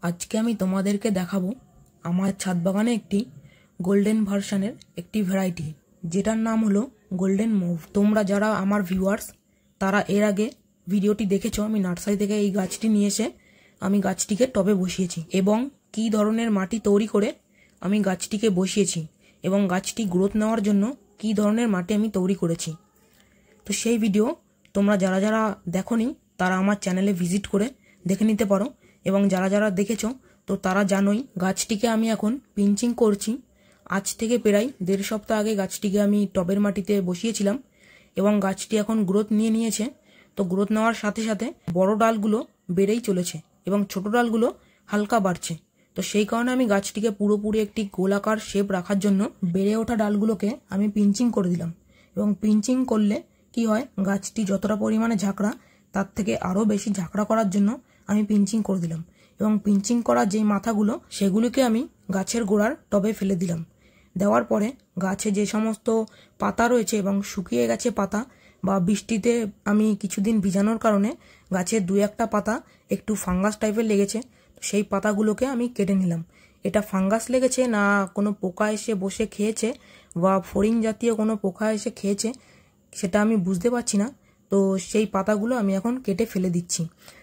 আজকে আমি তোমাদেরকে দেখাবো আমার ছাদ বাগানে একটি গোল্ডেন ভার্সনের একটি ভ্যারাইটি যেটার নাম হলো গোল্ডেন মুভ। তোমরা যারা আমার ভিউয়ার্স তারা এর আগে ভিডিওটি দেখেছো, আমি নার্সারি থেকে এই গাছটি নিয়ে এসে আমি গাছটিকে টবে বসিয়েছি এবং কি ধরনের মাটি তৈরি করে আমি গাছটিকে বসিয়েছি এবং গাছটি গ্রোথ নেওয়ার জন্য কি ধরনের মাটি আমি তৈরি করেছি। তো সেই ভিডিও তোমরা যারা যারা দেখোনি তারা আমার চ্যানেলে ভিজিট করে দেখে নিতে পারো এবং যারা যারা দেখেছো তো তারা জানোই গাছটিকে আমি এখন পিঞ্চিং করছি। আজ থেকে প্রায় 1.5 সপ্তাহ আগে গাছটিকে আমি টবের মাটিতে বসিয়েছিলাম এবং গাছটি এখন গ্রোথ নিয়েছে। তো গ্রোথ নেওয়ার সাথে সাথে বড় ডালগুলো বেড়েই চলেছে এবং ছোট ডালগুলো হালকা বাড়ছে। তো সেই কারণে আমি গাছটিকে পুরোপুরি একটি গোলাকার শেপ রাখার জন্য বেড়ে ওঠা ডালগুলোকে আমি পিঞ্চিং করে দিলাম এবং পিঞ্চিং করলে কি হয়, গাছটি যতটা পরিমাণে ঝাঁকড়া তার থেকে আরও বেশি ঝাঁকড়া করার জন্য আমি পিঞ্চিং করে দিলাম এবং পিঞ্চিং করা যে মাথাগুলো সেগুলিকে আমি গাছের গোড়ার টবে ফেলে দিলাম। দেওয়ার পরে গাছে যে সমস্ত পাতা রয়েছে এবং শুকিয়ে গেছে পাতা বা বৃষ্টিতে আমি কিছুদিন ভিজানোর কারণে গাছের 2-1টা পাতা একটু ফাঙ্গাস টাইপের লেগেছে, সেই পাতাগুলোকে আমি কেটে নিলাম। এটা ফাঙ্গাস লেগেছে না কোনো পোকা এসে বসে খেয়েছে বা ফড়িং জাতীয় কোনো পোকা এসে খেয়েছে সেটা আমি বুঝতে পারছি না। তো সেই পাতাগুলো আমি এখন কেটে ফেলে দিচ্ছি।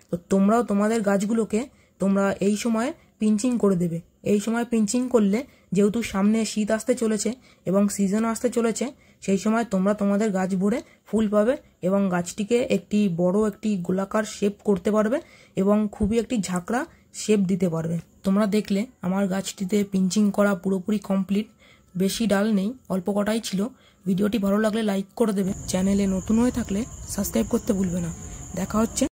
তো তোমরাও তোমাদের গাছগুলোকে তোমরা এই সময় পিঞ্চিং করে দেবে। এই সময় পিঞ্চিং করলে যেহেতু সামনে শীত আসতে চলেছে এবং সিজন আসতে চলেছে, সেই সময় তোমরা তোমাদের গাছ ভরে ফুল পাবে এবং গাছটিকে একটি বড় একটি গোলাকার শেপ করতে পারবে এবং খুবই একটি ঝাঁকড়া শেপ দিতে পারবে। তোমরা দেখলে আমার গাছটিতে পিঞ্চিং করা পুরোপুরি কমপ্লিট, বেশি ডাল নেই, অল্প কটাই ছিল। ভিডিওটি ভালো লাগলে লাইক করে দেবে, চ্যানেলে নতুন হয়ে থাকলে সাবস্ক্রাইব করতে ভুলবে না। দেখা হচ্ছে